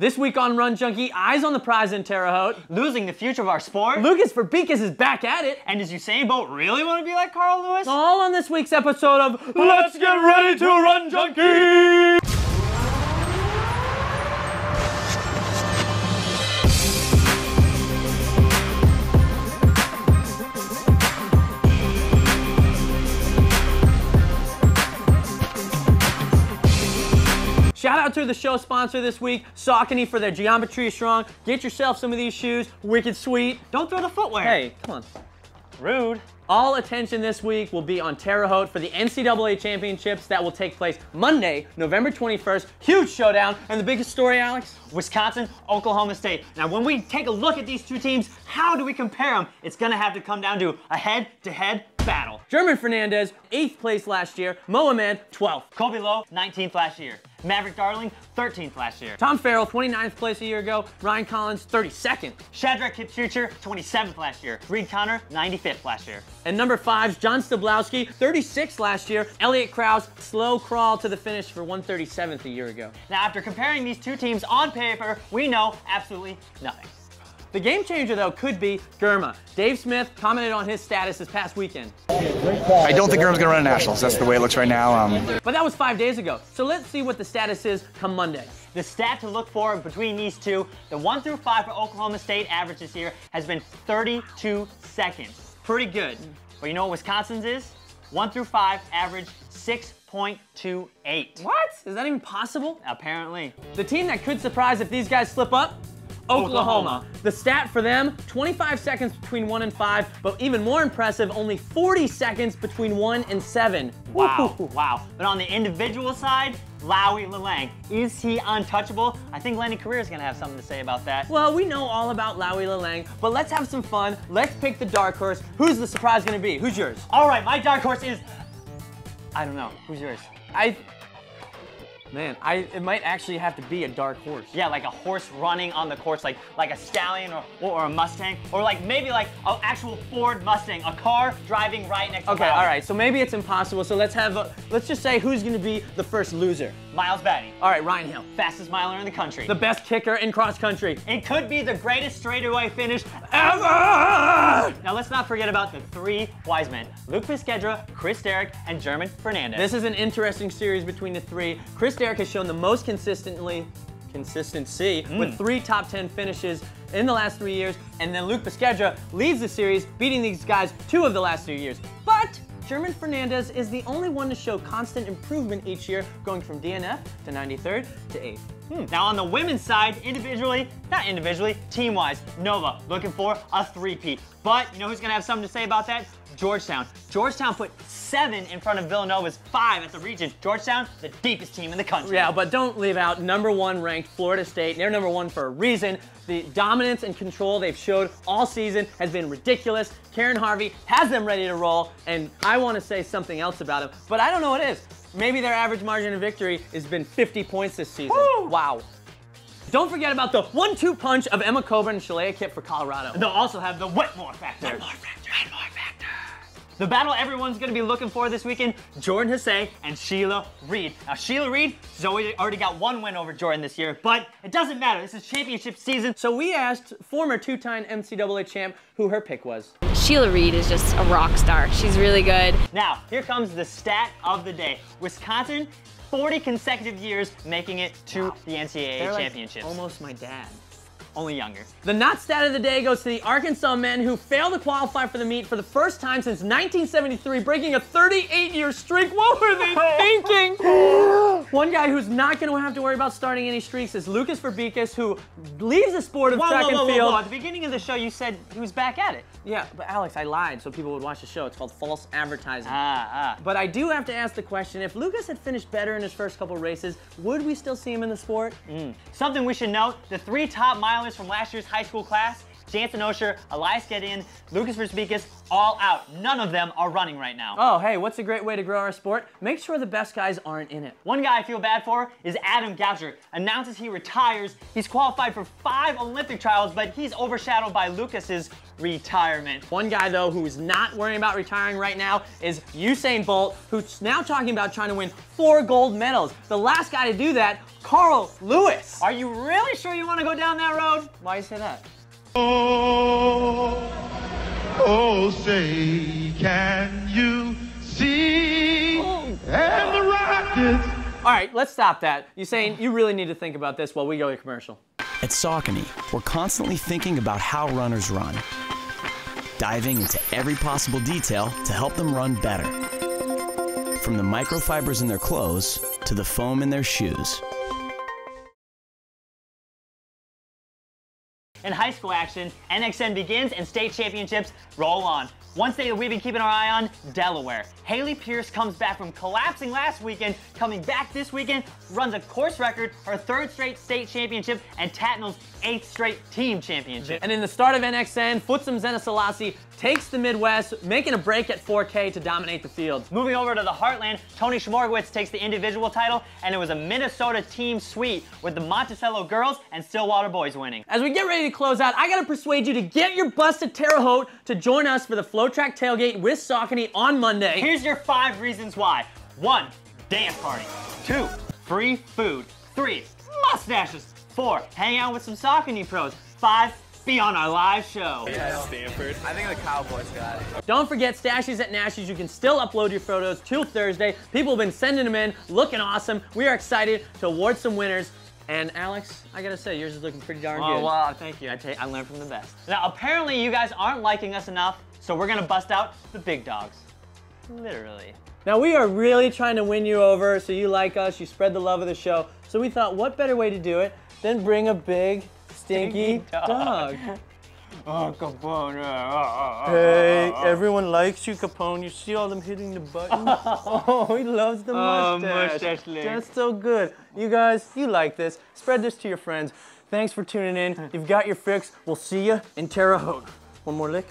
This week on Run Junkie, eyes on the prize in Terre Haute. Losing the future of our sport. Lukas Verzbicas is back at it. And does Usain Bolt really want to be like Carl Lewis? All on this week's episode of Let's Get Ready to Run Junkie! Shout out to the show sponsor this week, Saucony, for their Geometry Strong. Get yourself some of these shoes, wicked sweet. Don't throw the footwear. Hey, come on. Rude. All attention this week will be on Terre Haute for the NCAA Championships that will take place Monday, November 21st. Huge showdown. And the biggest story, Alex? Wisconsin, Oklahoma State. Now, when we take a look at these two teams, how do we compare them? It's going to have to come down to a head-to-head battle. German Fernandez, 8th place last year. Mohamed, 12th. Kobe Lowe, 19th last year. Maverick Darling, 13th last year. Tom Farrell, 29th place a year ago. Ryan Collins, 32nd. Shadrach Kipchirchir, 27th last year. Reed Connor, 95th last year. And number 5's John Stablowski, 36th last year. Elliot Krause, slow crawl to the finish for 137th a year ago. Now, after comparing these two teams on paper, we know absolutely nothing. The game changer, though, could be Germa. Dave Smith commented on his status this past weekend. I don't think Germa's going to run a Nationals. That's the way it looks right now. But that was 5 days ago. So let's see what the status is come Monday. The stat to look for between these two, the 1 through 5 for Oklahoma State average this year has been 32 seconds. Pretty good. But you know what Wisconsin's is? 1 through 5 average 6.28. What? Is that even possible? Apparently. The team that could surprise if these guys slip up? Oklahoma. The stat for them, 25 seconds between 1 and 5, but even more impressive, only 40 seconds between 1 and 7. Wow, wow. But on the individual side, Lowy Lelang. Is he untouchable? I think Lenny Career is going to have something to say about that. Well, we know all about Lowy Lelang, but let's have some fun. Let's pick the dark horse. Who's the surprise going to be? Who's yours? All right, my dark horse is... I don't know. Who's yours? It might actually have to be a dark horse. Yeah, like a horse running on the course, like a stallion or a Mustang, or like maybe like an actual Ford Mustang, a car driving right next to Okay, all right, so maybe it's impossible. So let's just say who's gonna be the first loser. Miles Batty. All right, Ryan Hill. Fastest miler in the country. The best kicker in cross country. It could be the greatest straightaway finish ever! Now let's not forget about the 3 wise men, Luke Piskedra, Chris Derrick, and German Fernandez. This is an interesting series between the 3. Chris Derrick has shown the most consistency with 3 top 10 finishes in the last 3 years, and then Luke Piskedra leads the series, beating these guys 2 of the last 2 years. But German Fernandez is the only one to show constant improvement each year, going from DNF to 93rd to 8th. Now on the women's side, not individually, team-wise, Nova looking for a 3-peat. But you know who's gonna have something to say about that? Georgetown. Georgetown put 7 in front of Villanova's 5 at the region. Georgetown, the deepest team in the country. Yeah, but don't leave out number 1 ranked Florida State. They're number 1 for a reason. The dominance and control they've showed all season has been ridiculous. Karen Harvey has them ready to roll, and I want to say something else about them, but I don't know what it is. Maybe their average margin of victory has been 50 points this season. Woo! Wow. Don't forget about the 1-2 punch of Emma Coburn and Shalane Kip for Colorado. They'll also have the Wetmore factor. Wetmore factor. The battle everyone's going to be looking for this weekend, Jordan Hesse and Sheila Reed. Now, Sheila Reed has already got 1 win over Jordan this year, but it doesn't matter. This is championship season. So we asked former 2-time NCAA champ who her pick was. Sheila Reed is just a rock star. She's really good. Now, here comes the stat of the day. Wisconsin, 40 consecutive years making it to the NCAA Championships. Like almost my dad. Only younger. The not stat of the day goes to the Arkansas men who failed to qualify for the meet for the first time since 1973, breaking a 38-year streak. What were they thinking? One guy who's not going to have to worry about starting any streaks is Lukas Verzbicas, who leaves the sport of track and field. At the beginning of the show, you said he was back at it. Yeah, but Alex, I lied so people would watch the show. It's called false advertising. But But I do have to ask the question, if Lukas had finished better in his first couple races, would we still see him in the sport? Something we should note, the 3 top milers from last year's high school class, Jansen Osher, Elias Gideon, Lukas Verzbicas, all out. None of them are running right now. Oh, hey, what's a great way to grow our sport? Make sure the best guys aren't in it. One guy I feel bad for is Adam Goucher. Announces he retires. He's qualified for 5 Olympic trials, but he's overshadowed by Lucas's retirement. One guy, though, who is not worrying about retiring right now is Usain Bolt, who's now talking about trying to win 4 gold medals. The last guy to do that, Carl Lewis. Are you really sure you want to go down that road? Why you say that? Oh, say, can you see? And the rockets. All right, let's stop that. Usain, you really need to think about this while we go to commercial. At Saucony, we're constantly thinking about how runners run, diving into every possible detail to help them run better. From the microfibers in their clothes to the foam in their shoes. In high school action, NXN begins and state championships roll on. One state that we've been keeping our eye on, Delaware. Haley Pierce comes back from collapsing last weekend, coming back this weekend, runs a course record, her 3rd straight state championship, and Tatnall's 8th straight team championship. And in the start of NXN, Futsum Zena Selassie takes the Midwest, making a break at 4K to dominate the field. Moving over to the Heartland, Tony Schmorgowitz takes the individual title, and it was a Minnesota team sweep with the Monticello girls and Stillwater boys winning. As we get ready to close out, I gotta persuade you to get your bus to Terre Haute to join us for the Flow Track Tailgate with Saucony on Monday. Here's your 5 reasons why. 1, dance party. 2, free food. 3, mustaches. 4, hang out with some Saucony pros. 5, be on our live show. Stanford. I think the Cowboys got it. Don't forget Stashies at Nashies. You can still upload your photos till Thursday. People have been sending them in, looking awesome. We are excited to award some winners. And Alex, I gotta say, yours is looking pretty darn good. Oh, wow, thank you. I learned from the best. Now, apparently you guys aren't liking us enough, so we're gonna bust out the big dogs. Literally. Now, we are really trying to win you over so you like us, you spread the love of the show. So we thought, what better way to do it than bring a big, stinky dog. Oh, Capone. Hey, everyone likes you, Capone. You see all them hitting the button? Oh, he loves the mustache. Mustache lick. That's so good. You guys, you like this. Spread this to your friends. Thanks for tuning in. You've got your fix. We'll see you in Terre Haute. One more lick.